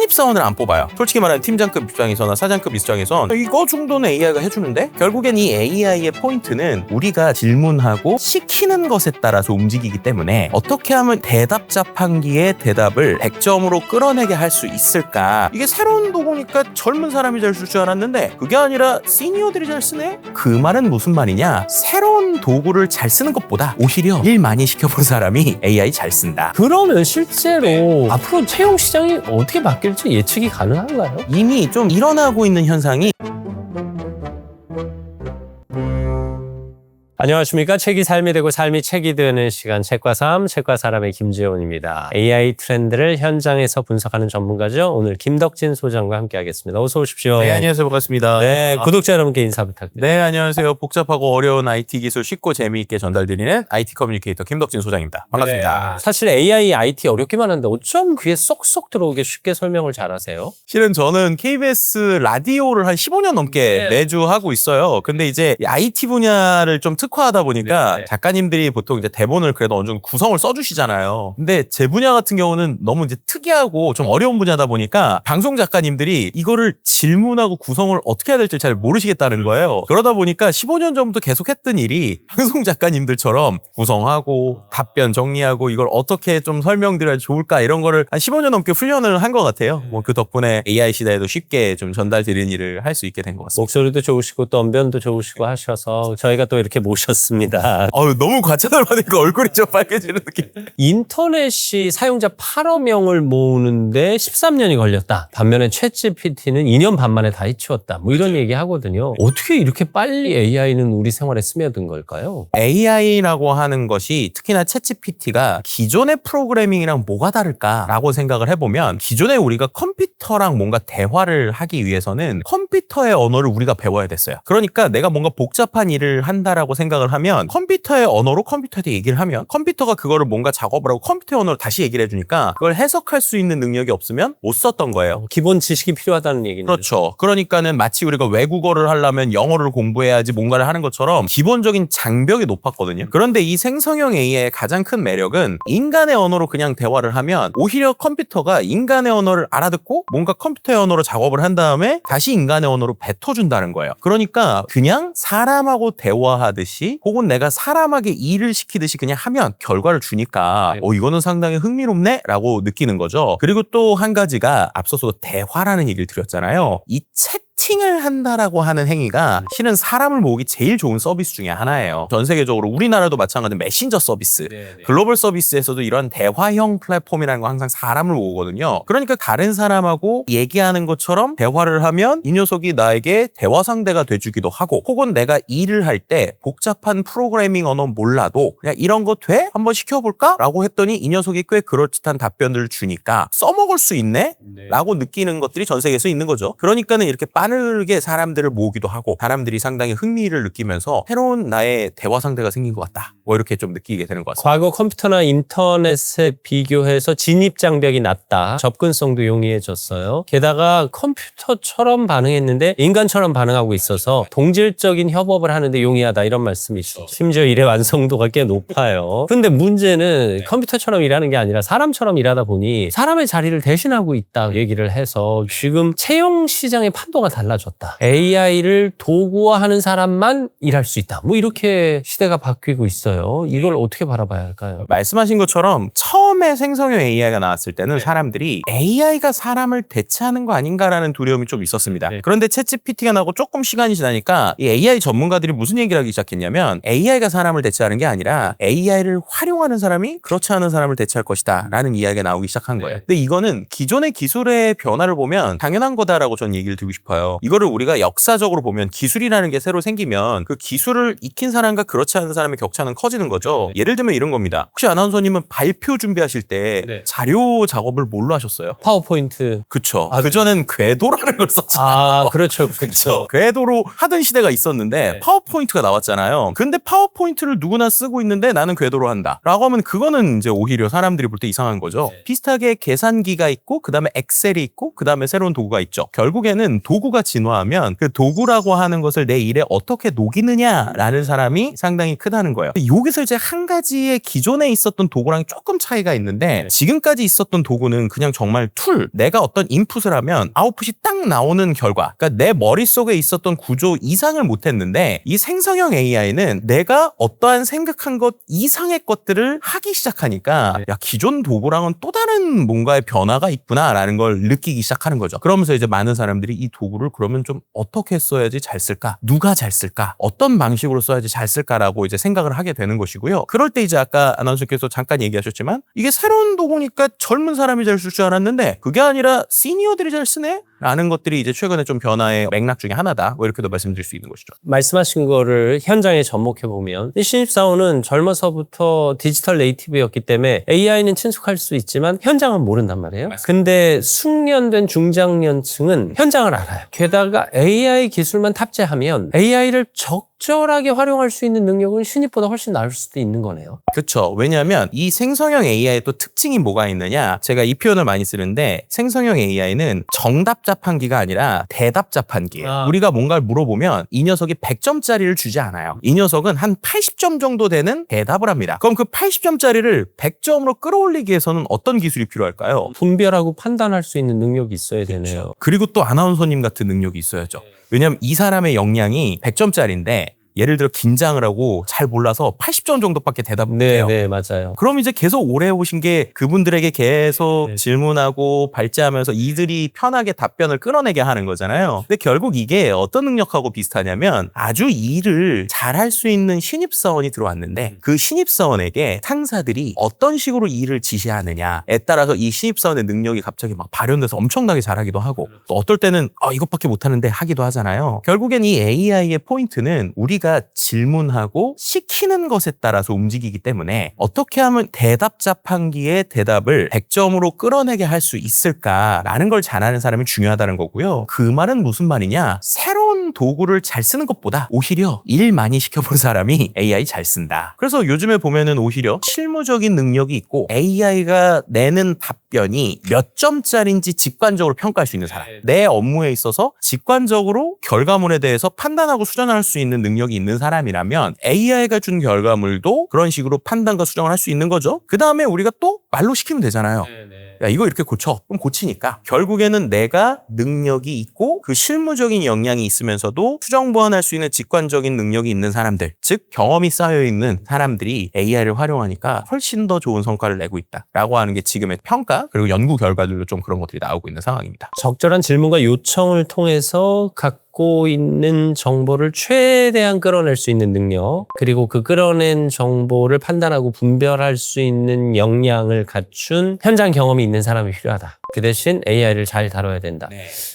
신입사원을 안 뽑아요. 솔직히 말하면 팀장급 입장에서나 사장급 입장에선 이거 정도는 AI가 해주는데, 결국엔 이 AI의 포인트는 우리가 질문하고 시키는 것에 따라서 움직이기 때문에 어떻게 하면 대답 자판기의 대답을 100점으로 끌어내게 할 수 있을까. 이게 새로운 도구니까 젊은 사람이 잘 쓸 줄 알았는데 그게 아니라 시니어들이 잘 쓰네? 그 말은 무슨 말이냐, 새로운 도구를 잘 쓰는 것보다 오히려 일 많이 시켜본 사람이 AI 잘 쓴다. 그러면 실제로 앞으로 채용 시장이 어떻게 바뀔지 예측이 가능한가요? 이미 좀 일어나고 있는 현상이. 안녕하십니까. 책이 삶이 되고 삶이 책이 되는 시간, 책과 삶, 책과 사람의 김재원입니다. AI 트렌드를 현장에서 분석하는 전문가죠. 오늘 김덕진 소장과 함께하겠습니다. 어서 오십시오. 네, 안녕하세요. 반갑습니다. 네, 구독자 여러분께 인사 부탁드립니다. 네, 안녕하세요. 복잡하고 어려운 IT 기술 쉽고 재미있게 전달드리는 IT 커뮤니케이터 김덕진 소장입니다. 반갑습니다. 네. 사실 AI, IT 어렵기만 한데 어쩜 귀에 쏙쏙 들어오게 쉽게 설명을 잘하세요? 실은 저는 KBS 라디오를 한 15년 넘게 매주 하고 있어요. 근데 이제 IT 분야를 좀 특화하다 보니까 작가님들이 보통 이제 대본을 그래도 어느 정도 구성을 써주시잖아요. 근데 제 분야 같은 경우는 너무 이제 특이하고 좀 어려운 분야다 보니까 방송 작가님들이 이거를 질문하고 구성을 어떻게 해야 될지 잘 모르시겠다는 거예요. 그러다 보니까 15년 전부터 계속 했던 일이 방송 작가님들처럼 구성하고 답변 정리하고 이걸 어떻게 좀 설명드려야 좋을까, 이런 거를 한 15년 넘게 훈련을 한 것 같아요. 뭐 그 덕분에 AI 시대에도 쉽게 좀 전달드리는 일을 할 수 있게 된 것 같습니다. 목소리도 좋으시고 또 언변도 좋으시고 하셔서 저희가 또 이렇게 모셨습니다. 너무 과찬을 받으니까 얼굴이 좀 빨개지는 느낌. 인터넷이 사용자 8억 명을 모으는데 13년이 걸렸다. 반면에 챗GPT는 2년 반 만에 다 해치웠다. 뭐 이런 얘기 하거든요. 어떻게 이렇게 빨리 AI는 우리 생활에 스며든 걸까요? AI라고 하는 것이, 특히나 챗GPT가 기존의 프로그래밍이랑 뭐가 다를까라고 생각을 해보면, 기존에 우리가 컴퓨터랑 뭔가 대화를 하기 위해서는 컴퓨터의 언어를 우리가 배워야 됐어요. 그러니까 내가 뭔가 복잡한 일을 한다라고 생각을 하면 컴퓨터의 언어로 컴퓨터한테 얘기를 하면 컴퓨터가 그거를 뭔가 작업을 하고 컴퓨터의 언어로 다시 얘기를 해주니까 그걸 해석할 수 있는 능력이 없으면 못 썼던 거예요. 기본 지식이 필요하다는 얘기네요. 그렇죠. 그러니까는 마치 우리가 외국어를 하려면 영어를 공부해야지 뭔가를 하는 것처럼 기본적인 장벽이 높았거든요. 그런데 이 생성형 AI의 가장 큰 매력은, 인간의 언어로 그냥 대화를 하면 오히려 컴퓨터가 인간의 언어를 알아듣고 뭔가 컴퓨터의 언어로 작업을 한 다음에 다시 인간의 언어로 뱉어준다는 거예요. 그러니까 그냥 사람하고 대화하듯이 혹은 내가 사람에게 일을 시키듯이 그냥 하면 결과를 주니까 이거는 상당히 흥미롭네 라고 느끼는 거죠. 그리고 또 한 가지가, 앞서서 대화라는 얘기를 드렸잖아요. 이 채팅을 한다라고 하는 행위가 실은 사람을 모으기 제일 좋은 서비스 중에 하나예요. 전 세계적으로, 우리나라도 마찬가지로 메신저 서비스, 글로벌 서비스에서도 이런 대화형 플랫폼이라는 거 항상 사람을 모으거든요. 그러니까 다른 사람하고 얘기하는 것처럼 대화를 하면 이 녀석이 나에게 대화 상대가 돼주기도 하고, 혹은 내가 일을 할 때 복잡한 프로그래밍 언어 몰라도 그냥 이런 거 돼? 한번 시켜볼까? 라고 했더니 이 녀석이 꽤 그럴듯한 답변들을 주니까 써먹을 수 있네? 라고 느끼는 것들이 전 세계에서 있는 거죠. 그러니까는 이렇게 빠르게 사람들을 모으기도 하고 사람들이 상당히 흥미를 느끼면서 새로운 나의 대화 상대가 생긴 것 같다, 뭐 이렇게 좀 느끼게 되는 것 같습니다. 과거 컴퓨터나 인터넷에 비교해서 진입 장벽이 낮다. 접근성도 용이해졌어요. 게다가 컴퓨터처럼 반응했는데 인간처럼 반응하고 있어서 동질적인 협업을 하는데 용이하다, 이런 말씀이시죠. 심지어 일의 완성도가 꽤 높아요. 근데 문제는 컴퓨터처럼 일하는 게 아니라 사람처럼 일하다 보니 사람의 자리를 대신하고 있다 얘기를 해서 지금 채용 시장의 판도가 달라졌다. AI를 도구화하는 사람만 일할 수 있다. 뭐 이렇게 시대가 바뀌고 있어요. 이걸 어떻게 바라봐야 할까요? 말씀하신 것처럼 처음에 생성형 AI가 나왔을 때는 사람들이 AI가 사람을 대체하는 거 아닌가라는 두려움이 좀 있었습니다. 그런데 챗GPT가 나오고 조금 시간이 지나니까 이 AI 전문가들이 무슨 얘기를 하기 시작했냐면, AI가 사람을 대체하는 게 아니라 AI를 활용하는 사람이 그렇지 않은 사람을 대체할 것이다 라는 이야기가 나오기 시작한 거예요. 근데 이거는 기존의 기술의 변화를 보면 당연한 거다라고 저는 얘기를 드리고 싶어요. 이거를 우리가 역사적으로 보면, 기술이라는 게 새로 생기면 그 기술을 익힌 사람과 그렇지 않은 사람의 격차는 커지는 거죠. 예를 들면 이런 겁니다. 혹시 아나운서님은 발표 준비하실 때 자료 작업을 뭘로 하셨어요? 파워포인트. 그쵸. 그전엔 궤도라는 걸 썼잖아요. 그렇죠. 그렇죠. 궤도로 하던 시대가 있었는데 파워포인트가 나왔잖아요. 근데 파워포인트를 누구나 쓰고 있는데 나는 궤도로 한다 라고 하면 그거는 이제 오히려 사람들이 볼 때 이상한 거죠. 비슷하게 계산기가 있고 그 다음에 엑셀이 있고 그 다음에 새로운 도구가 있죠. 결국에는 도구가 도구가 진화하면 그 도구라고 하는 것을 내 일에 어떻게 녹이느냐라는 사람이 상당히 크다는 거예요. 여기서 이제 한 가지의 기존에 있었던 도구랑 조금 차이가 있는데 지금까지 있었던 도구는 그냥 정말 툴, 내가 어떤 인풋을 하면 아웃풋이 딱 나오는 결과, 그러니까 내 머릿속에 있었던 구조 이상을 못했는데 이 생성형 AI는 내가 어떠한 생각한 것 이상의 것들을 하기 시작하니까 야, 기존 도구랑은 또 다른 뭔가의 변화가 있구나라는 걸 느끼기 시작하는 거죠. 그러면서 이제 많은 사람들이 이 도구를 그러면 좀 어떻게 써야지 잘 쓸까? 누가 잘 쓸까? 어떤 방식으로 써야지 잘 쓸까라고 이제 생각을 하게 되는 것이고요. 그럴 때 이제 아까 아나운서께서 잠깐 얘기하셨지만 이게 새로운 도구니까 젊은 사람이 잘 쓸 줄 알았는데 그게 아니라 시니어들이 잘 쓰네? 라는 것들이 이제 최근에 좀 변화의 맥락 중에 하나다. 뭐 이렇게도 말씀드릴 수 있는 것이죠. 말씀하신 거를 현장에 접목해 보면 신입사원은 젊어서부터 디지털 네이티브였기 때문에 AI는 친숙할 수 있지만 현장은 모른단 말이에요. 맞습니다. 근데 숙련된 중장년층은 현장을 알아요. 게다가 AI 기술만 탑재하면 AI를 적절하게 활용할 수 있는 능력은 신입보다 훨씬 나을 수도 있는 거네요. 그렇죠. 왜냐하면 이 생성형 AI의 또 특징이 뭐가 있느냐. 제가 이 표현을 많이 쓰는데 생성형 AI는 정답 자판기가 아니라 대답 자판기예요. 우리가 뭔가를 물어보면 이 녀석이 100점짜리를 주지 않아요. 이 녀석은 한 80점 정도 되는 대답을 합니다. 그럼 그 80점짜리를 100점으로 끌어올리기 위해서는 어떤 기술이 필요할까요? 분별하고 판단할 수 있는 능력이 있어야 되네요. 그리고 또 아나운서님 같은 능력이 있어야죠. 왜냐하면 이 사람의 역량이 100점짜리인데 예를 들어 긴장을 하고 잘 몰라서 80점 정도밖에 대답을 못해요. 네, 맞아요. 그럼 이제 계속 오래 오신 게 그분들에게 계속 질문하고 발제하면서 이들이 편하게 답변을 끊어내게 하는 거잖아요. 근데 결국 이게 어떤 능력하고 비슷하냐면 아주 일을 잘할 수 있는 신입사원이 들어왔는데 그 신입사원에게 상사들이 어떤 식으로 일을 지시하느냐에 따라서 이 신입사원의 능력이 갑자기 막 발현돼서 엄청나게 잘하기도 하고 또 어떨 때는 이것밖에 못하는데 하기도 하잖아요. 결국엔 이 AI의 포인트는 우리가 질문하고 시키는 것에 따라서 움직이기 때문에 어떻게 하면 대답 자판기의 대답을 100점으로 끌어내게 할 수 있을까라는 걸 잘하는 사람이 중요하다는 거고요. 그 말은 무슨 말이냐? 새로운 도구를 잘 쓰는 것보다 오히려 일 많이 시켜본 사람이 AI 잘 쓴다. 그래서 요즘에 보면은 오히려 실무적인 능력이 있고 AI가 내는 답변이 몇 점짜리인지 직관적으로 평가할 수 있는 사람. 내 업무에 있어서 직관적으로 결과물에 대해서 판단하고 수정할 수 있는 능력이 있는 사람이라면 AI가 준 결과물도 그런 식으로 판단과 수정을 할 수 있는 거죠. 그 다음에 우리가 또 말로 시키면 되잖아요. 야, 이거 이렇게 고쳐. 그럼 고치니까 결국에는 내가 능력이 있고 그 실무적인 역량이 있으면서도 수정 보완할 수 있는 직관적인 능력이 있는 사람들, 즉 경험이 쌓여 있는 사람들이 AI를 활용하니까 훨씬 더 좋은 성과를 내고 있다라고 하는 게 지금의 평가 그리고 연구 결과들도 좀 그런 것들이 나오고 있는 상황입니다. 적절한 질문과 요청을 통해서 갖고 있는 정보를 최대한 끌어낼 수 있는 능력, 그리고 그 끌어낸 정보를 판단하고 분별할 수 있는 역량을 갖춘 현장 경험이 있는 사람이 필요하다. 그 대신 AI를 잘 다뤄야 된다.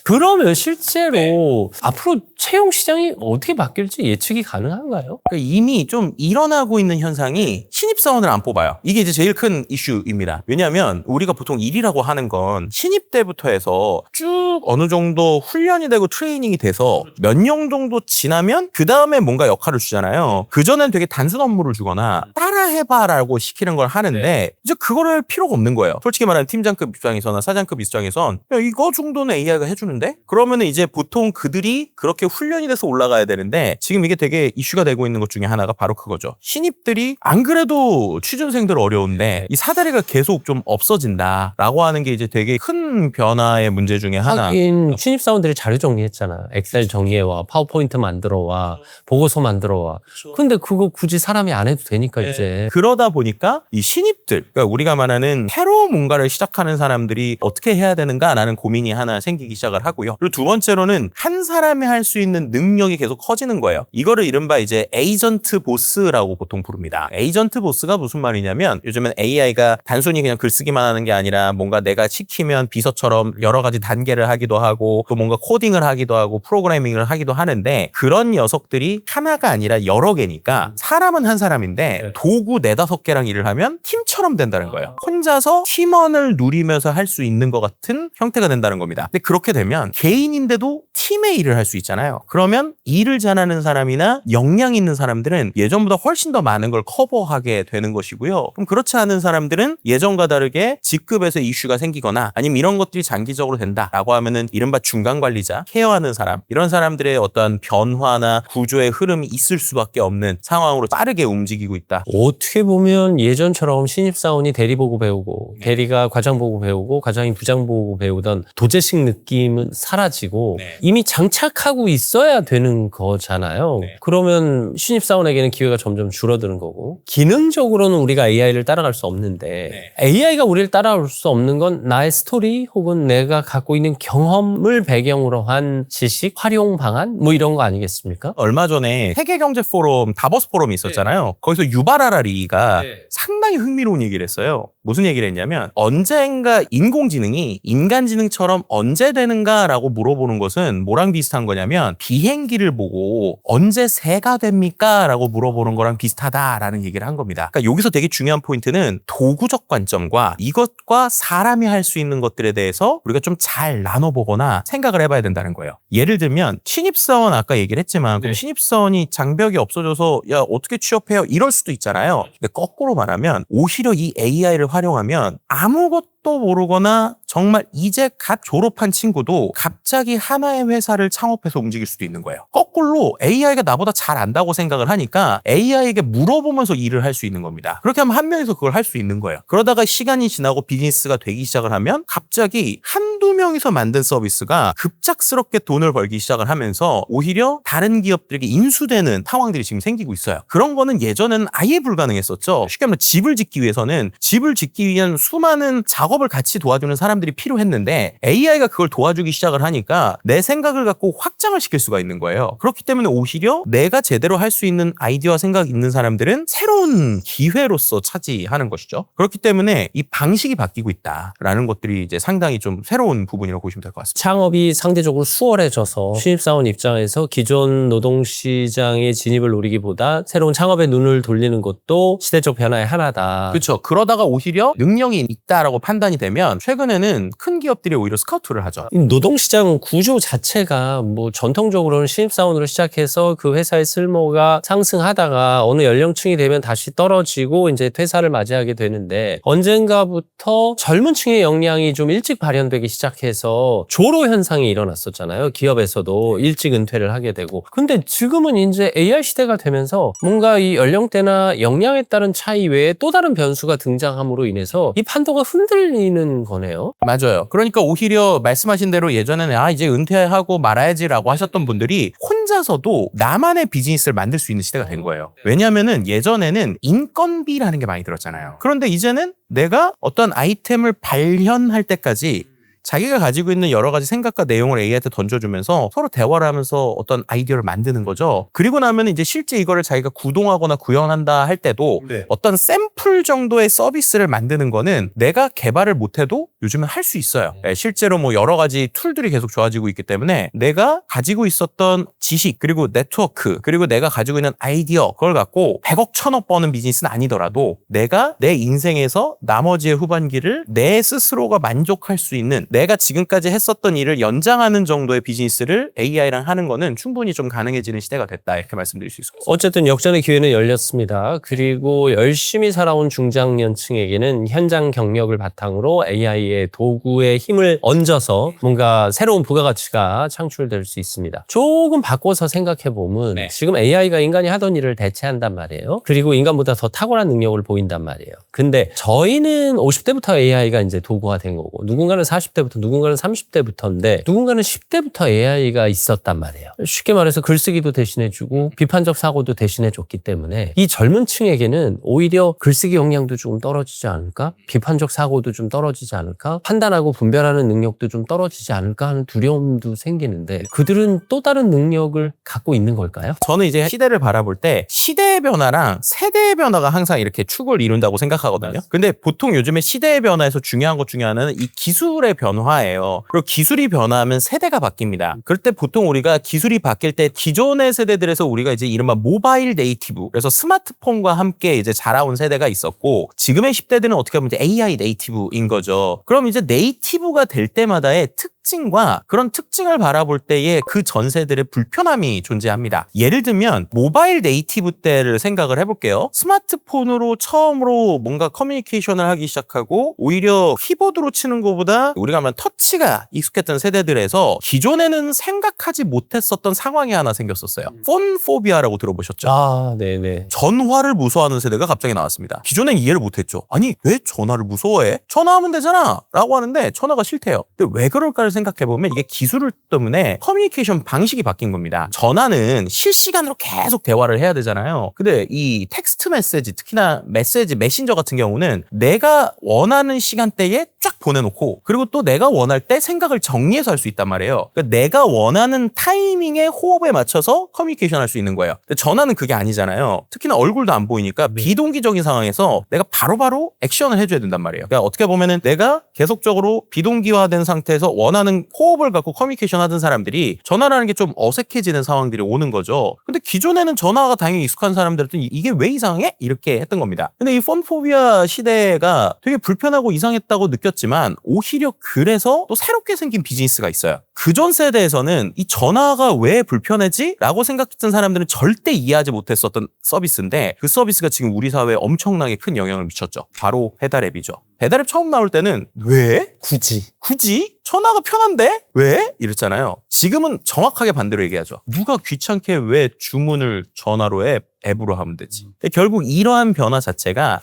그러면 실제로 앞으로 채용 시장이 어떻게 바뀔지 예측이 가능한가요? 그러니까 이미 좀 일어나고 있는 현상이 신입사원을 안 뽑아요. 이게 이제 제일 큰 이슈입니다. 왜냐하면 우리가 보통 일이라고 하는 건 신입 때부터 해서 쭉 어느 정도 훈련이 되고 트레이닝이 돼서 몇 년 정도 지나면 그 다음에 뭔가 역할을 주잖아요. 그전엔 되게 단순 업무를 주거나 따라해봐라고 시키는 걸 하는데 이제 그거를 할 필요가 없는 거예요. 솔직히 말하면 팀장급 입장에서나 사장급 입장에선 야, 이거 정도는 AI가 해주는데? 그러면 이제 보통 그들이 그렇게 훈련이 돼서 올라가야 되는데 지금 이게 되게 이슈가 되고 있는 것 중에 하나가 바로 그거죠. 신입들이 안 그래도 취준생들 어려운데 이 사다리가 계속 좀 없어진다라고 하는 게 이제 되게 큰 변화의 문제 중에 하나. 하긴 신입사원들이 자료 정리했잖아. 엑셀 정리해와, 파워포인트 만들어와, 보고서 만들어와. 근데 그거 굳이 사람이 안 해도 되니까 이제. 그러다 보니까 이 신입들, 그러니까 우리가 말하는 새로 뭔가를 시작하는 사람들이 어떻게 해야 되는가라는 고민이 하나 생기기 시작을 하고요. 그리고 두 번째로는 한 사람이 할 수 있는 능력이 계속 커지는 거예요. 이거를 이른바 이제 에이전트 보스라고 보통 부릅니다. 에이전트 보스가 무슨 말이냐면 요즘엔 AI가 단순히 그냥 글쓰기만 하는 게 아니라 뭔가 내가 시키면 비서처럼 여러 가지 단계를 하기도 하고 또 뭔가 코딩을 하기도 하고 프로그래밍을 하기도 하는데 그런 녀석들이 하나가 아니라 여러 개니까 사람은 한 사람인데 도구 4-5개랑 일을 하면 팀처럼 된다는 거예요. 혼자서 팀원을 누리면서 할 수 있는 것 같은 형태가 된다는 겁니다. 근데 그렇게 되면 개인인데도 팀에 팀의 일을 할 수 있잖아요. 그러면 일을 잘하는 사람이나 역량 있는 사람들은 예전보다 훨씬 더 많은 걸 커버하게 되는 것이고요. 그럼 그렇지 않은 사람들은 예전과 다르게 직급에서 이슈가 생기거나 아니면 이런 것들이 장기적으로 된다라고 하면은 이른바 중간 관리자, 케어하는 사람, 이런 사람들의 어떤 변화나 구조의 흐름이 있을 수밖에 없는 상황으로 빠르게 움직이고 있다. 어떻게 보면 예전처럼 신입사원이 대리 보고 배우고 대리가 과장 보고 배우고 과장이 부장 보고 배우던 도제식 느낌은 사라지고 이미 장착하고 있어야 되는 거잖아요. 그러면 신입사원에게는 기회가 점점 줄어드는 거고 기능적으로는 우리가 AI를 따라갈 수 없는데 AI가 우리를 따라올 수 없는 건 나의 스토리 혹은 내가 갖고 있는 경험을 배경으로 한 지식, 활용 방안 뭐 이런 거 아니겠습니까? 얼마 전에 세계경제포럼 다보스 포럼이 있었잖아요. 거기서 유발 하라리가 상당히 흥미로운 얘기를 했어요. 무슨 얘기를 했냐면 언젠가 인공지능이 인간지능처럼 언제 되는가라고 물어보는 것은 뭐랑 비슷한 거냐면 비행기를 보고 언제 새가 됩니까? 라고 물어보는 거랑 비슷하다라는 얘기를 한 겁니다. 그러니까 여기서 되게 중요한 포인트는 도구적 관점과 이것과 사람이 할 수 있는 것들에 대해서 우리가 좀 잘 나눠보거나 생각을 해봐야 된다는 거예요. 예를 들면 신입사원 아까 얘기를 했지만 그럼 신입사원이 장벽이 없어져서 야 어떻게 취업해요? 이럴 수도 있잖아요. 근데 거꾸로 말하면 오히려 이 AI를 활용하면 아무것도 모르거나 정말 이제 갓 졸업한 친구도 갑자기 하나의 회사를 창업해서 움직일 수도 있는 거예요. 거꾸로 AI가 나보다 잘 안다고 생각을 하니까 AI에게 물어보면서 일을 할 수 있는 겁니다. 그렇게 하면 한 명이서 그걸 할 수 있는 거예요. 그러다가 시간이 지나고 비즈니스가 되기 시작을 하면 갑자기 한두 명이서 만든 서비스가 급작스럽게 돈을 벌기 시작을 하면서 오히려 다른 기업들에게 인수되는 상황들이 지금 생기고 있어요. 그런 거는 예전에는 아예 불가능했었죠. 쉽게 말하면 집을 짓기 위해서는 집을 짓기 위한 수많은 작업을 같이 도와주는 사람들이 필요했는데 AI가 그걸 도와주기 시작을 하니까 내 생각을 갖고 확장을 시킬 수가 있는 거예요. 그렇기 때문에 오히려 내가 제대로 할 수 있는 아이디어와 생각이 있는 사람들은 새로운 기회로서 차지하는 것이죠. 그렇기 때문에 이 방식이 바뀌고 있다라는 것들이 이제 상당히 좀 새로운 부분이라고 보시면 될 것 같습니다. 창업이 상대적으로 수월해져서 신입사원 입장에서 기존 노동시장의 진입을 노리기보다 새로운 창업에 눈을 돌리는 것도 시대적 변화의 하나다. 그렇죠. 그러다가 오히려 능력이 있다라고 판단이 되면 최근에는 큰 기업들이 오히려 스카우트를 하죠. 이 노동시장 구조 자체가 뭐 전통적으로는 신입사원으로 시작해서 그 회사의 쓸모가 상승하다가 어느 연령층이 되면 다시 떨어지고 이제 퇴사를 맞이하게 되는데 언젠가부터 젊은 층의 역량이 좀 일찍 발현되기 시작해서 조로 현상이 일어났었잖아요. 기업에서도 일찍 은퇴를 하게 되고. 근데 지금은 이제 AI 시대가 되면서 뭔가 이 연령대나 역량에 따른 차이 외에 또 다른 변수가 등장함으로 인해서 이 판도가 흔들리는 거네요. 맞아요. 그러니까 오히려 말씀하신 대로 예전에는 이제 은퇴하고 말아야지라고 하셨던 분들이 혼자서도 나만의 비즈니스를 만들 수 있는 시대가 된 거예요. 왜냐하면은 예전에는 인건비라는 게 많이 들었잖아요. 그런데 이제는 내가 어떤 아이템을 발현할 때까지 자기가 가지고 있는 여러 가지 생각과 내용을 AI한테 던져주면서 서로 대화를 하면서 어떤 아이디어를 만드는 거죠. 그리고 나면 이제 실제 이거를 자기가 구동하거나 구현한다 할 때도 어떤 샘플 정도의 서비스를 만드는 거는 내가 개발을 못해도 요즘은 할 수 있어요. 실제로 뭐 여러 가지 툴들이 계속 좋아지고 있기 때문에 내가 가지고 있었던 지식 그리고 네트워크 그리고 내가 가지고 있는 아이디어 그걸 갖고 100억 1000억 버는 비즈니스는 아니더라도 내가 내 인생에서 나머지의 후반기를 내 스스로가 만족할 수 있는 내가 지금까지 했었던 일을 연장하는 정도의 비즈니스를 AI랑 하는 거는 충분히 좀 가능해지는 시대가 됐다 이렇게 말씀드릴 수 있을 것 같습니다. 어쨌든 역전의 기회는 열렸습니다. 그리고 열심히 살아온 중장년층에게는 현장 경력을 바탕으로 AI의 도구의 힘을 얹어서 뭔가 새로운 부가가치가 창출될 수 있습니다. 조금 바꿔서 생각해보면 지금 AI가 인간이 하던 일을 대체한단 말이에요. 그리고 인간보다 더 탁월한 능력을 보인단 말이에요. 근데 저희는 50대부터 AI가 이제 도구화된 거고 누군가는 40대부터 누군가는 30대부터인데 누군가는 10대부터 AI가 있었단 말이에요. 쉽게 말해서 글쓰기도 대신해주고 비판적 사고도 대신해줬기 때문에 이 젊은 층에게는 오히려 글쓰기 역량도 조금 떨어지지 않을까? 비판적 사고도 좀 떨어지지 않을까? 판단하고 분별하는 능력도 좀 떨어지지 않을까 하는 두려움도 생기는데 그들은 또 다른 능력을 갖고 있는 걸까요? 저는 이제 시대를 바라볼 때 시대의 변화랑 세대의 변화가 항상 이렇게 축을 이룬다고 생각하거든요. 근데 보통 요즘에 시대의 변화에서 중요한 것 중에 하나는 이 기술의 변화예요. 그리고 기술이 변화하면 세대가 바뀝니다. 그럴 때 보통 우리가 기술이 바뀔 때 기존의 세대들에서 우리가 이제 이른바 모바일 네이티브 그래서 스마트폰과 함께 이제 자라온 세대가 있었고 지금의 10대들은 어떻게 보면 이제 AI 네이티브인 거죠. 그럼 이제 네이티브가 될 때마다의 특징이 특징과 그런 특징을 바라볼 때의 그 전세들의 불편함이 존재합니다. 예를 들면 모바일 네이티브 때를 생각을 해볼게요. 스마트폰으로 처음으로 뭔가 커뮤니케이션을 하기 시작하고 오히려 키보드로 치는 것보다 우리가 말하면 터치가 익숙했던 세대들에서 기존에는 생각하지 못했었던 상황이 하나 생겼었어요. 폰 포비아라고 들어보셨죠? 아, 네네. 전화를 무서워하는 세대가 갑자기 나왔습니다. 기존엔 이해를 못했죠. 아니 왜 전화를 무서워해? 전화하면 되잖아 라고 하는데 전화가 싫대요. 근데 왜 그럴까를 생각해보면 이게 기술 때문에 커뮤니케이션 방식이 바뀐 겁니다. 전화는 실시간으로 계속 대화를 해야 되잖아요. 근데 이 텍스트 메시지, 특히나 메신저 같은 경우는 내가 원하는 시간대에 쫙 보내놓고 그리고 또 내가 원할 때 생각을 정리해서 할 수 있단 말이에요. 그러니까 내가 원하는 타이밍에 호흡에 맞춰서 커뮤니케이션 할 수 있는 거예요. 근데 전화는 그게 아니잖아요. 특히나 얼굴도 안 보이니까 비동기적인 상황에서 내가 바로바로 액션을 해줘야 된단 말이에요. 그러니까 어떻게 보면은 내가 계속적으로 비동기화된 상태에서 원하는 호흡을 갖고 커뮤니케이션 하던 사람들이 전화라는 게 좀 어색해지는 상황들이 오는 거죠. 근데 기존에는 전화가 당연히 익숙한 사람들은 이게 왜 이상해? 이렇게 했던 겁니다. 근데 이 폰포비아 시대가 되게 불편하고 이상했다고 느꼈지만 오히려 그래서 또 새롭게 생긴 비즈니스가 있어요. 그전 세대에서는 이 전화가 왜 불편하지? 라고 생각했던 사람들은 절대 이해하지 못했었던 서비스인데 그 서비스가 지금 우리 사회에 엄청나게 큰 영향을 미쳤죠. 바로 배달앱이죠. 배달앱 처음 나올 때는 왜? 굳이? 전화가 편한데? 왜? 이랬잖아요. 지금은 정확하게 반대로 얘기하죠. 누가 귀찮게 왜 주문을 전화로 해? 앱으로 하면 되지. 결국 이러한 변화 자체가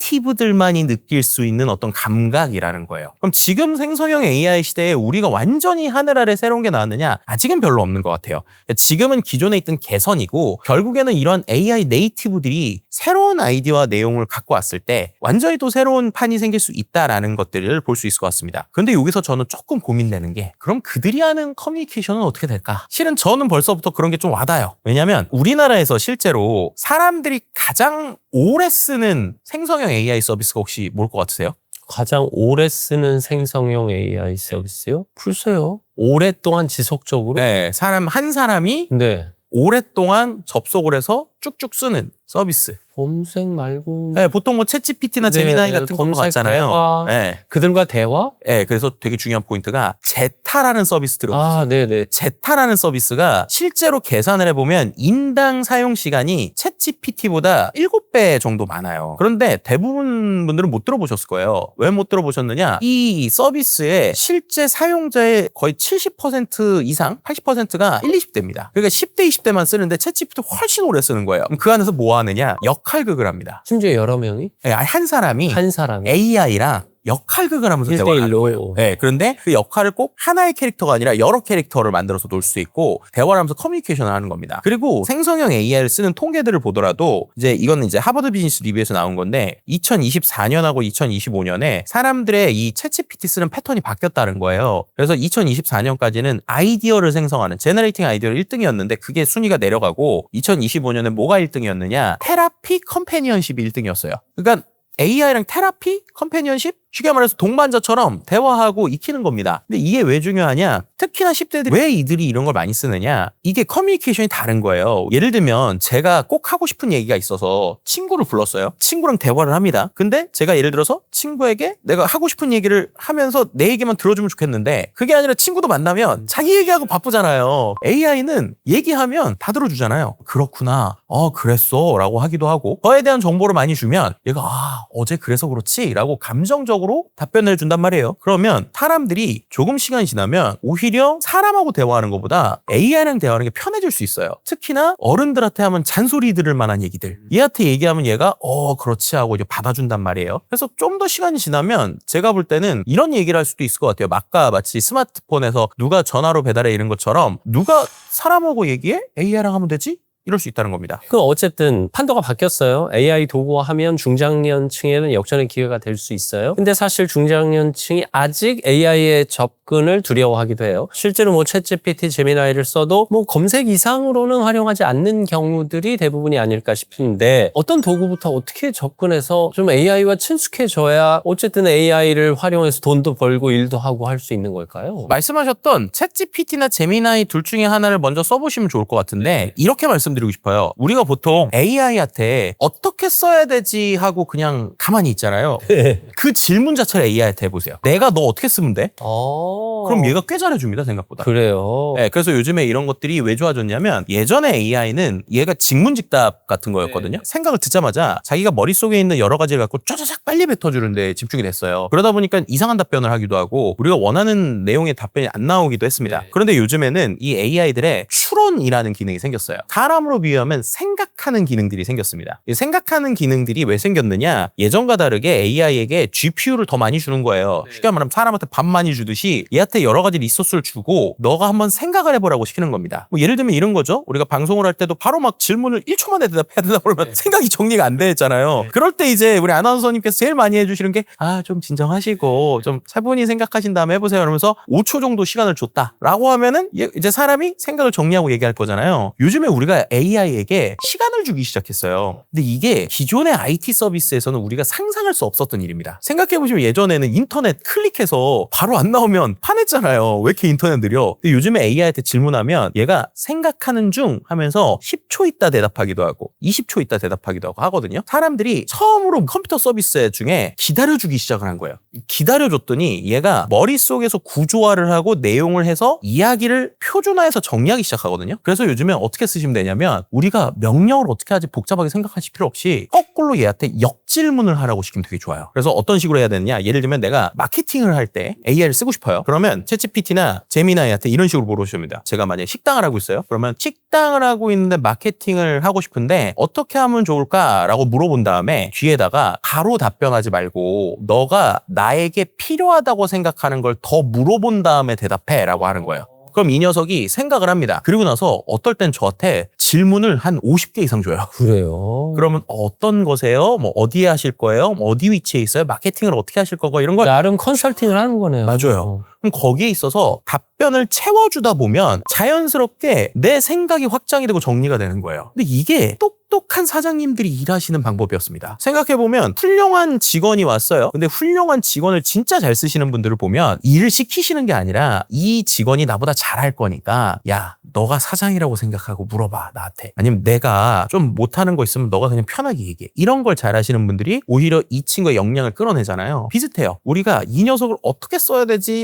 네이티브들만이 느낄 수 있는 어떤 감각이라는 거예요. 그럼 지금 생성형 AI 시대에 우리가 완전히 하늘 아래 새로운 게 나왔느냐? 아직은 별로 없는 것 같아요. 지금은 기존에 있던 개선이고 결국에는 이런 AI 네이티브들이 새로운 아이디어와 내용을 갖고 왔을 때 완전히 또 새로운 판이 생길 수 있다라는 것들을 볼 수 있을 것 같습니다. 그런데 여기서 저는 조금 고민되는 게 그럼 그들이 하는 커뮤니케이션은 어떻게 될까? 실은 저는 벌써부터 그런 게 좀 와닿아요. 왜냐하면 우리나라에서 실제로 사람들이 가장 오래 쓰는 생성형 AI 서비스가 혹시 뭘 것 같으세요? 가장 오래 쓰는 생성형 AI 서비스요? 글쎄요. 오랫동안 지속적으로? 네, 한 사람이 네. 오랫동안 접속을 해서 쭉쭉 쓰는 서비스. 검색 말고. 네, 보통 뭐 챗GPT나 제미나이 같은 거 같잖아요. 대화. 네. 그들과 대화? 네, 그래서 되게 중요한 포인트가 제타라는 서비스 들어요. 아, 네네. 제타라는 서비스가 실제로 계산을 해보면 인당 사용 시간이 챗GPT보다 7배 정도 많아요. 그런데 대부분 분들은 못 들어보셨을 거예요. 왜 못 들어보셨느냐? 이 서비스의 실제 사용자의 거의 70% 이상, 80%가 20대입니다. 그러니까 10대, 20대만 쓰는데 챗GPT 훨씬 오래 쓰는 거예요. 그럼 그 안에서 뭐 하느냐? 역할극을 합니다. 심지어 여러 명이? 네, 한 사람이 AI랑 역할극을 하면서 대화를 하는 거예요. 네, 그런데 그 역할을 꼭 하나의 캐릭터가 아니라 여러 캐릭터를 만들어서 놀 수 있고 대화를 하면서 커뮤니케이션을 하는 겁니다. 그리고 생성형 AI를 쓰는 통계들을 보더라도 이거는 이제 하버드 비즈니스 리뷰에서 나온 건데 2024년하고 2025년에 사람들의 이 챗GPT 쓰는 패턴이 바뀌었다는 거예요. 그래서 2024년까지는 아이디어를 생성하는 제너레이팅 아이디어를 1등이었는데 그게 순위가 내려가고 2025년에 뭐가 1등이었느냐? 테라피 컴패니언십이 1등이었어요. 그러니까 AI랑 테라피, 컴패니언십? 쉽게 말해서 동반자처럼 대화하고 익히는 겁니다. 근데 이게 왜 중요하냐? 특히나 10대들이 왜 이들이 이런 걸 많이 쓰느냐? 이게 커뮤니케이션이 다른 거예요. 예를 들면 제가 꼭 하고 싶은 얘기가 있어서 친구를 불렀어요. 친구랑 대화를 합니다. 근데 제가 예를 들어서 친구에게 내가 하고 싶은 얘기를 하면서 내 얘기만 들어주면 좋겠는데 그게 아니라 친구도 만나면 자기 얘기하고 바쁘잖아요. AI는 얘기하면 다 들어주잖아요. 그렇구나. 그랬어 라고 하기도 하고 그거에 대한 정보를 많이 주면 얘가 어제 그래서 그렇지 라고 감정적으로 답변을 해준단 말이에요. 그러면 사람들이 조금 시간이 지나면 오히려 사람하고 대화하는 것보다 AI랑 대화하는 게 편해질 수 있어요. 특히나 어른들한테 하면 잔소리 들을 만한 얘기들. 얘한테 얘기하면 얘가 그렇지 하고 이제 받아준단 말이에요. 그래서 좀 더 시간이 지나면 제가 볼 때는 이런 얘기를 할 수도 있을 것 같아요. 아까 마치 스마트폰에서 누가 전화로 배달해 이런 것처럼 누가 사람하고 얘기해? AI랑 하면 되지? 이럴 수 있다는 겁니다. 어쨌든 판도가 바뀌었어요. AI 도구화하면 중장년층에는 역전의 기회가 될 수 있어요. 근데 사실 중장년층이 아직 AI의 접근을 두려워하기도 해요. 실제로 챗GPT, 제미나이를 써도 검색 이상으로는 활용하지 않는 경우들이 대부분이 아닐까 싶은데 어떤 도구부터 어떻게 접근해서 좀 AI와 친숙해져야 어쨌든 AI를 활용해서 돈도 벌고 일도 하고 할 수 있는 걸까요? 말씀하셨던 챗GPT나 제미나이 둘 중에 하나를 먼저 써보시면 좋을 것 같은데 이렇게 말씀드릴게요. 말씀드리고 싶어요. 우리가 보통 AI한테 어떻게 써야 되지 하고 그냥 가만히 있잖아요. 그 질문 자체를 AI한테 해보세요. 내가 너 어떻게 쓰면 돼? 그럼 얘가 꽤 잘해줍니다, 생각보다. 그래요. 네, 그래서 요즘에 이런 것들이 왜 좋아졌냐면 예전에 AI는 얘가 직문직답 같은 거였거든요. 생각을 듣자마자 자기가 머릿속에 있는 여러 가지를 갖고 쫙쫙 빨리 뱉어주는데 집중이 됐어요. 그러다 보니까 이상한 답변을 하기도 하고 우리가 원하는 내용의 답변이 안 나오기도 했습니다. 그런데 요즘에는 이 AI들의 추론이라는 기능이 생겼어요. 사람으로 비유하면 생각하는 기능들이 생겼습니다. 이 생각하는 기능들이 왜 생겼느냐? 예전과 다르게 AI에게 GPU를 더 많이 주는 거예요. 쉽게 말하면 사람한테 밥 많이 주듯이 얘한테 여러 가지 리소스를 주고 너가 한번 생각을 해보라고 시키는 겁니다. 뭐 예를 들면 이런 거죠. 우리가 방송을 할 때도 바로 막 질문을 1초 만에 대답해야 되다 보면 생각이 정리가 안 되잖아요. 그럴 때 이제 우리 아나운서님께서 제일 많이 해주시는 게 좀 진정하시고 좀 차분히 생각하신 다음에 해보세요. 그러면서 5초 정도 시간을 줬다라고 하면은 이제 사람이 생각을 정리하고 얘기할 거잖아요. 요즘에 우리가 AI에게 시간을 주기 시작했어요. 근데 이게 기존의 IT 서비스에서는 우리가 상상할 수 없었던 일입니다. 생각해보시면 예전에는 인터넷 클릭해서 바로 안 나오면 화냈잖아요. 왜 이렇게 인터넷 느려? 근데 요즘에 AI한테 질문하면 얘가 생각하는 중 하면서 10초 있다 대답하기도 하고 20초 있다 대답하기도 하고 하거든요. 사람들이 처음으로 컴퓨터 서비스 중에 기다려주기 시작을 한 거예요. 기다려줬더니 얘가 머릿속에서 구조화를 하고 내용을 해서 이야기를 표준화해서 정리하기 시작하거든요. 그래서 요즘에 어떻게 쓰시면 되냐면 우리가 명령을 어떻게 하지 복잡하게 생각하실 필요 없이 거꾸로 얘한테 역질문을 하라고 시키면 되게 좋아요. 그래서 어떤 식으로 해야 되느냐? 예를 들면 내가 마케팅을 할 때 AI를 쓰고 싶어요. 그러면 챗GPT나 제미나이한테 이런 식으로 물어보십니다. 제가 만약에 식당을 하고 있어요. 그러면 식당을 하고 있는데 마케팅을 하고 싶은데 어떻게 하면 좋을까라고 물어본 다음에 뒤에다가 바로 답변하지 말고 너가 나에게 필요하다고 생각하는 걸 더 물어본 다음에 대답해라고 하는 거예요. 그럼 이 녀석이 생각을 합니다. 그리고 나서 어떨 땐 저한테 질문을 한 50개 이상 줘요. 그래요. 그러면 어떤 거세요? 뭐 어디에 하실 거예요? 뭐 어디 위치에 있어요? 마케팅을 어떻게 하실 거고 이런 걸 나름 컨설팅을 하는 거네요. 맞아요. 그럼 거기에 있어서 답변을 채워주다 보면 자연스럽게 내 생각이 확장이 되고 정리가 되는 거예요. 근데 이게 똑똑한 사장님들이 일하시는 방법이었습니다. 생각해보면 훌륭한 직원이 왔어요. 근데 훌륭한 직원을 진짜 잘 쓰시는 분들을 보면 일을 시키시는 게 아니라 이 직원이 나보다 잘할 거니까 야 너가 사장이라고 생각하고 물어봐 나한테. 아니면 내가 좀 못하는 거 있으면 너가 그냥 편하게 얘기해. 이런 걸 잘하시는 분들이 오히려 이 친구의 역량을 끌어내잖아요. 비슷해요. 우리가 이 녀석을 어떻게 써야 되지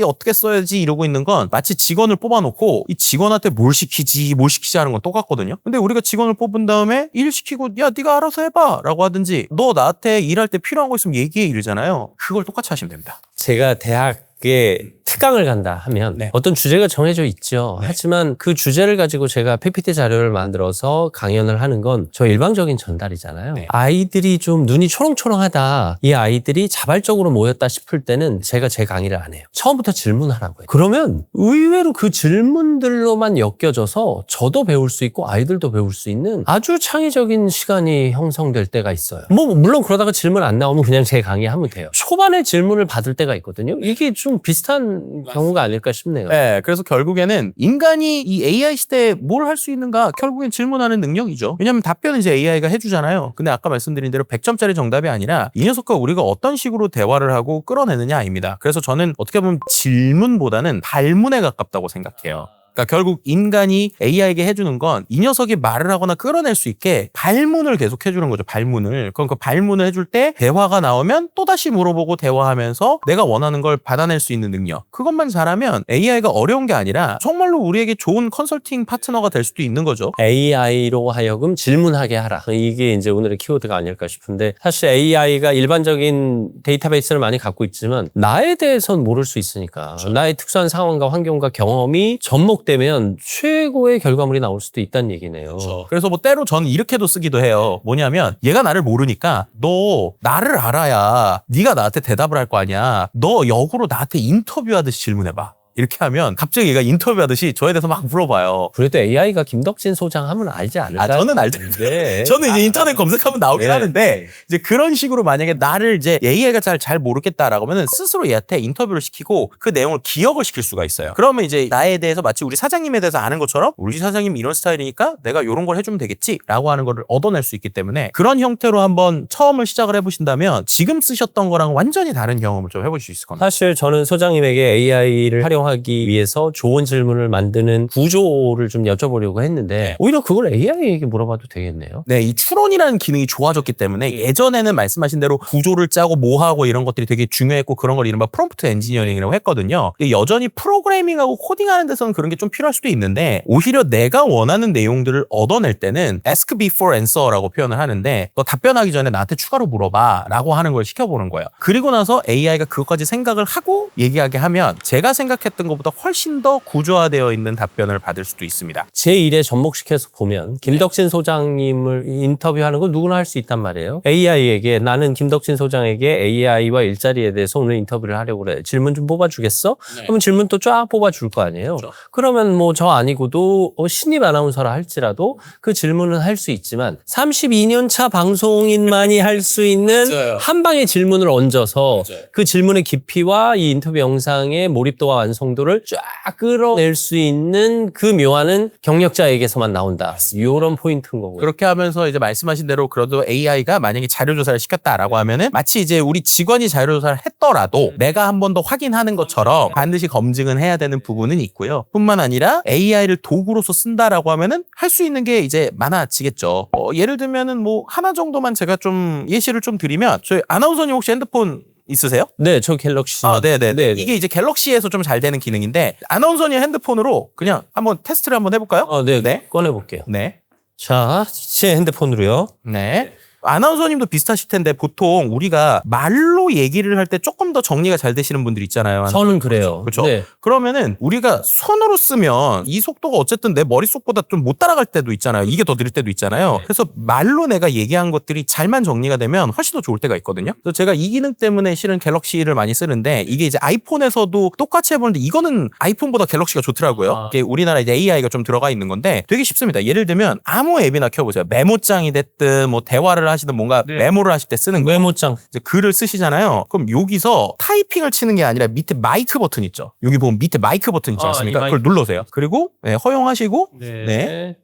이러고 있는 건 마치 직원을 뽑아놓고 이 직원한테 뭘 시키지 하는 건 똑같거든요. 근데 우리가 직원을 뽑은 다음에 일 시키고 야 네가 알아서 해봐 라고 하든지 너 나한테 일할 때 필요한 거 있으면 얘기해 이러잖아요. 그걸 똑같이 하시면 됩니다. 제가 대학에 특강을 간다 하면 어떤 주제가 정해져 있죠. 하지만 그 주제를 가지고 제가 PPT 자료를 만들어서 강연을 하는 건 저 일방적인 전달이잖아요. 아이들이 좀 눈이 초롱초롱하다. 이 아이들이 자발적으로 모였다 싶을 때는 제가 제 강의를 안 해요. 처음부터 질문하라고 해요. 그러면 의외로 그 질문들로만 엮여져서 저도 배울 수 있고 아이들도 배울 수 있는 아주 창의적인 시간이 형성될 때가 있어요. 뭐 물론 그러다가 질문 안 나오면 그냥 제 강의하면 돼요. 초반에 질문을 받을 때가 있거든요. 이게 좀 비슷한 경우가 아닐까 싶네요. 네, 그래서 결국에는 인간이 이 AI 시대에 뭘 할 수 있는가? 결국엔 질문하는 능력이죠. 왜냐하면 답변은 이제 AI가 해주잖아요. 근데 아까 말씀드린 대로 100점짜리 정답이 아니라 이 녀석과 우리가 어떤 식으로 대화를 하고 끌어내느냐입니다. 그래서 저는 어떻게 보면 질문보다는 발문에 가깝다고 생각해요. 그러니까 결국 인간이 AI에게 해주는 건 이 녀석이 말을 하거나 끌어낼 수 있게 발문을 계속 해주는 거죠. 발문을. 그럼 그 발문을 해줄 때 대화가 나오면 또다시 물어보고 대화하면서 내가 원하는 걸 받아낼 수 있는 능력. 그것만 잘하면 AI가 어려운 게 아니라 정말로 우리에게 좋은 컨설팅 파트너가 될 수도 있는 거죠. AI로 하여금 질문하게 하라. 이게 이제 오늘의 키워드가 아닐까 싶은데 사실 AI가 일반적인 데이터베이스를 많이 갖고 있지만 나에 대해서는 모를 수 있으니까 나의 특수한 상황과 환경과 경험이 접목되면 최고의 결과물이 나올 수도 있다는 얘기네요. 그래서 뭐 때로 저는 이렇게도 쓰기도 해요. 뭐냐면 얘가 나를 모르니까 너 나를 알아야 네가 나한테 대답을 할 거 아니야. 너 역으로 나한테 인터뷰하듯이 질문해봐. 이렇게 하면 갑자기 얘가 인터뷰하듯이 저에 대해서 막 물어봐요. 그래도 AI가 김덕진 소장 하면 알지 않을까? 저는 알죠. 네. 저는 이제 인터넷 검색하면 나오긴 하는데 이제 그런 식으로 만약에 나를 이제 AI가 잘 모르겠다라고 하면은 스스로 얘한테 인터뷰를 시키고 그 내용을 기억을 시킬 수가 있어요. 그러면 이제 나에 대해서 마치 우리 사장님에 대해서 아는 것처럼 우리 사장님이 이런 스타일이니까 내가 이런 걸 해주면 되겠지라고 하는 거를 얻어낼 수 있기 때문에 그런 형태로 한번 처음을 시작을 해보신다면 지금 쓰셨던 거랑 완전히 다른 경험을 좀 해볼 수 있을 겁니다. 사실 저는 소장님에게 AI를 활용하는 활용하기 위해서 좋은 질문을 만드는 구조를 좀 여쭤보려고 했는데 오히려 그걸 AI에게 물어봐도 되겠네요. 네, 이 추론이라는 기능이 좋아졌기 때문에 예전에는 말씀하신 대로 구조를 짜고 뭐 하고 이런 것들이 되게 중요했고 그런 걸 이른바 프롬프트 엔지니어링이라고 했거든요. 여전히 프로그래밍하고 코딩하는 데서는 그런 게 좀 필요할 수도 있는데 오히려 내가 원하는 내용들을 얻어낼 때는 ask before answer라고 표현을 하는데 너 답변하기 전에 나한테 추가로 물어봐 라고 하는 걸 시켜보는 거예요. 그리고 나서 AI가 그것까지 생각을 하고 얘기하게 하면 제가 생각했던 것보다 훨씬 더 구조화되어 있는 답변을 받을 수도 있습니다. 제 일에 접목시켜서 보면 김덕진 소장님을 인터뷰하는 건 누구나 할 수 있단 말이에요. AI에게 나는 김덕진 소장에게 AI와 일자리에 대해서 오늘 인터뷰를 하려고 그래. 질문 좀 뽑아주겠어? 그러면 질문 또 쫙 뽑아줄 거 아니에요. 그렇죠. 그러면 뭐 저 아니고도 신입 아나운서라 할지라도 그 질문은 할 수 있지만 32년 차 방송인만이 할 수 있는 맞아요. 한 방의 질문을 얹어서 맞아요. 그 질문의 깊이와 이 인터뷰 영상의 몰입도와 완성도를 쫙 끌어낼 수 있는 그 묘안은 경력자에게서만 나온다. 이런 포인트인 거고요. 그렇게 하면서 이제 말씀하신 대로 그래도 AI가 만약에 자료조사를 시켰다라고 하면은 마치 이제 우리 직원이 자료조사를 했더라도 내가 한 번 더 확인하는 것처럼 반드시 검증은 해야 되는 부분은 있고요. 뿐만 아니라 AI를 도구로서 쓴다라고 하면은 할 수 있는 게 이제 많아지겠죠. 예를 들면은 뭐 하나 정도만 제가 좀 예시를 좀 드리면 저희 아나운서님 혹시 핸드폰 있으세요? 네, 저 갤럭시. 네네. 네. 이게 이제 갤럭시에서 좀 잘 되는 기능인데 아나운서님 핸드폰으로 그냥 한번 테스트를 한번 해볼까요? 네. 꺼내볼게요. 네. 자, 제 핸드폰으로요. 네. 아나운서님도 비슷하실 텐데 보통 우리가 말로 얘기를 할 때 조금 더 정리가 잘 되시는 분들 있잖아요. 저는 그래요. 그렇죠? 네. 그러면은 우리가 손으로 쓰면 이 속도가 어쨌든 내 머릿속보다 좀 못 따라갈 때도 있잖아요. 이게 더 느릴 때도 있잖아요. 그래서 말로 내가 얘기한 것들이 잘만 정리가 되면 훨씬 더 좋을 때가 있거든요. 그래서 제가 이 기능 때문에 실은 갤럭시를 많이 쓰는데 이게 이제 아이폰에서도 똑같이 해보는데 이거는 아이폰보다 갤럭시가 좋더라고요. 이게 우리나라 이제 AI가 좀 들어가 있는 건데 되게 쉽습니다. 예를 들면 아무 앱이나 켜보세요. 메모장이 됐든 뭐 대화를 하시든 뭔가 메모를 하실 때 쓰는 거. 메모장. 이제 글을 쓰시잖아요. 그럼 여기서 타이핑을 치는 게 아니라 밑에 마이크 버튼 있죠. 여기 보면 밑에 마이크 버튼 있지 않습니까? 이 마이크. 그걸 눌러세요. 그리고 네, 허용하시고 네.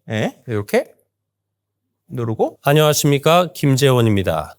이렇게 누르고 안녕하십니까. 김재원입니다.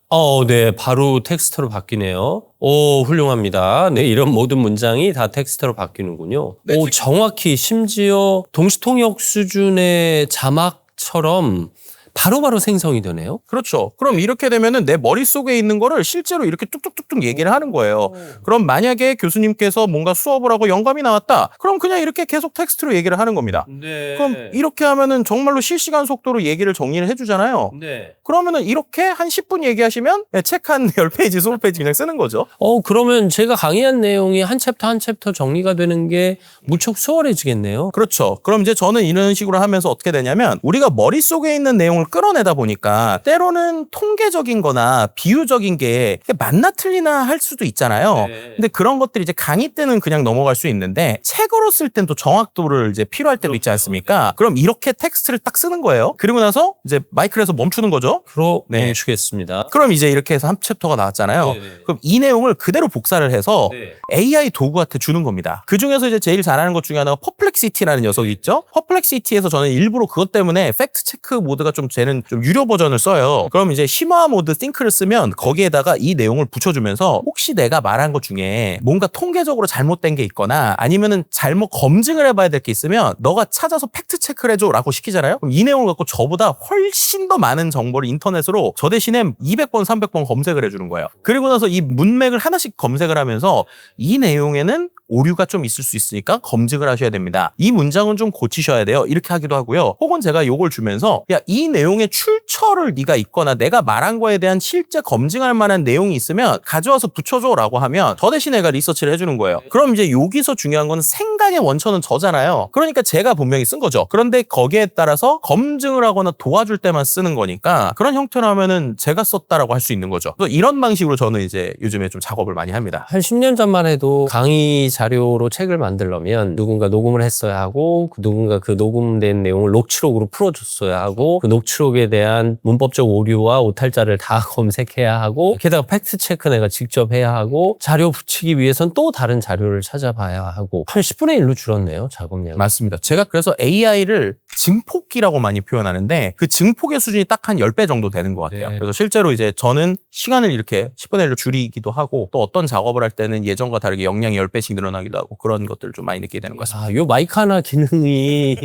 네. 바로 텍스트로 바뀌네요. 오, 훌륭합니다. 네. 이런 모든 문장이 다 텍스트로 바뀌는군요. 네, 오, 정확히 심지어 동시통역 수준의 자막처럼 바로바로 생성이 되네요. 그렇죠. 그럼 이렇게 되면은 내 머릿속에 있는 거를 실제로 이렇게 뚝뚝뚝뚝 얘기를 하는 거예요. 그럼 만약에 교수님께서 뭔가 수업을 하고 영감이 나왔다. 그럼 그냥 이렇게 계속 텍스트로 얘기를 하는 겁니다. 네. 그럼 이렇게 하면은 정말로 실시간 속도로 얘기를 정리를 해주잖아요. 네. 그러면은 이렇게 한 10분 얘기하시면 책 한 10페이지, 20페이지 그냥 쓰는 거죠. 그러면 제가 강의한 내용이 한 챕터 한 챕터 정리가 되는 게 무척 수월해지겠네요. 그렇죠. 그럼 이제 저는 이런 식으로 하면서 어떻게 되냐면 우리가 머릿속에 있는 내용을 끌어내다 보니까 때로는 통계적인 거나 비유적인 게 맞나 틀리나 할 수도 있잖아요. 네. 근데 그런 것들이 이제 강의 때는 그냥 넘어갈 수 있는데 책으로 쓸 땐 또 정확도를 이제 필요할 때도 있지 않습니까? 그럼 이렇게 텍스트를 딱 쓰는 거예요. 그리고 나서 이제 마이크를 해서 멈추는 거죠. 네. 멈추겠습니다. 그럼 이제 이렇게 해서 한 챕터가 나왔잖아요. 네네. 그럼 이 내용을 그대로 복사를 해서 네. AI 도구한테 주는 겁니다. 그 중에서 이제 제일 잘하는 것 중에 하나가 퍼플렉시티라는 녀석이 있죠. 퍼플렉시티에서 저는 일부러 그것 때문에 팩트 체크 모드가 좀 쟤는 좀 유료 버전을 써요. 그럼 이제 심화 모드 띵크를 쓰면 거기에다가 이 내용을 붙여주면서 혹시 내가 말한 것 중에 뭔가 통계적으로 잘못된 게 있거나 아니면은 잘못 검증을 해봐야 될 게 있으면 너가 찾아서 팩트 체크를 해줘라고 시키잖아요. 그럼 이 내용을 갖고 저보다 훨씬 더 많은 정보를 인터넷으로 저 대신에 200번, 300번 검색을 해주는 거예요. 그리고 나서 이 문맥을 하나씩 검색을 하면서 이 내용에는 오류가 좀 있을 수 있으니까 검증을 하셔야 됩니다. 이 문장은 좀 고치셔야 돼요. 이렇게 하기도 하고요. 혹은 제가 요걸 주면서 야, 이 내용의 출처를 네가 있거나 내가 말한 거에 대한 실제 검증할 만한 내용이 있으면 가져와서 붙여줘라고 하면 저 대신 내가 리서치를 해주는 거예요. 그럼 이제 여기서 중요한 건 생각의 원천은 저잖아요. 그러니까 제가 분명히 쓴 거죠. 그런데 거기에 따라서 검증을 하거나 도와줄 때만 쓰는 거니까 그런 형태로 하면은 제가 썼다라고 할 수 있는 거죠. 또 이런 방식으로 저는 이제 요즘에 좀 작업을 많이 합니다. 한 10년 전만 해도 강의 자료로 책을 만들려면 누군가 녹음을 했어야 하고 누군가 그 녹음된 내용을 녹취록으로 풀어줬어야 하고 그 녹취록에 대한 문법적 오류와 오탈자를 다 검색해야 하고 게다가 팩트체크 내가 직접 해야 하고 자료 붙이기 위해선 또 다른 자료를 찾아봐야 하고 한 10분의 1로 줄었네요. 작업량. 맞습니다. 제가 그래서 AI를 증폭기라고 많이 표현하는데 그 증폭의 수준이 딱 한 10배 정도 되는 것 같아요. 네. 그래서 실제로 이제 저는 시간을 이렇게 10분의 1로 줄이기도 하고 또 어떤 작업을 할 때는 예전과 다르게 역량이 10배씩 늘어나기도 하고 그런 것들을 좀 많이 느끼게 되는 것 같습니다. 요 마이크 하나 기능이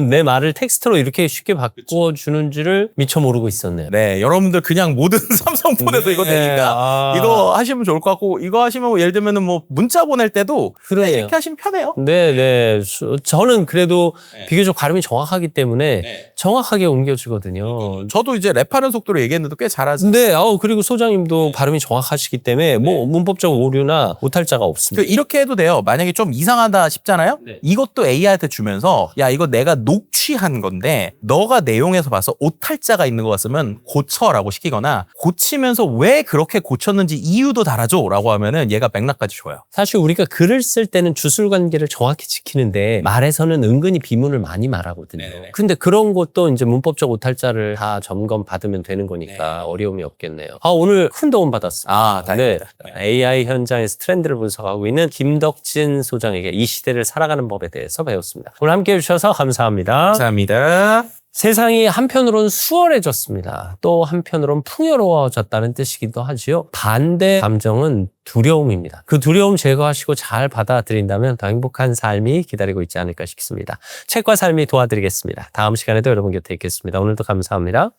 내 말을 텍스트로 이렇게 쉽게 바꿔주는 줄을 미처 모르고 있었네요. 네, 여러분들 그냥 모든 삼성폰에서 이거 되니까 이거 하시면 좋을 것 같고 이거 하시면 뭐 예를 들면은 뭐 문자 보낼 때도 그래요. 이렇게 하시면 편해요. 네. 저는 그래도 네. 비교적 발음이 정확하기 때문에 네. 정확하게 옮겨주거든요. 저도 이제 랩하는 속도로 얘기했는데 꽤 잘하죠. 근데 그리고 소장님도 발음이 정확하시기 때문에 뭐 문법적 오류나 오탈자가 없습니다. 이렇게 해도 돼요. 만약에 좀 이상하다 싶잖아요. 네. 이것도 AI한테 주면서 야 이거 내가 녹취한 건데 너가 내용에서 봐서 오탈자가 있는 것 같으면 고쳐라고 시키거나 고치면서 왜 그렇게 고쳤는지 이유도 달아줘라고 하면은 얘가 맥락까지 줘요. 사실 우리가 글을 쓸 때는 주술관계를 정확히 지키는데 말에서는 은근히 비문을 많이 말하거든요. 네네네. 근데 그런 것도 이제 문법적 오탈자를 다 점검 받으면 되는 거니까 어려움이 없겠네요. 오늘 큰 도움 받았습니다. 다행입니다. AI 현장에서 트렌드를 분석하고 있는 김덕진 소장에게 이 시대를 살아가는 법에 대해서 배웠습니다. 오늘 함께 해주셔서 감사합니다. 감사합니다. 세상이 한편으로는 수월해졌습니다. 또 한편으로는 풍요로워졌다는 뜻이기도 하지요. 반대 감정은 두려움입니다. 그 두려움 제거하시고 잘 받아들인다면 더 행복한 삶이 기다리고 있지 않을까 싶습니다. 책과 삶이 도와드리겠습니다. 다음 시간에도 여러분 곁에 있겠습니다. 오늘도 감사합니다.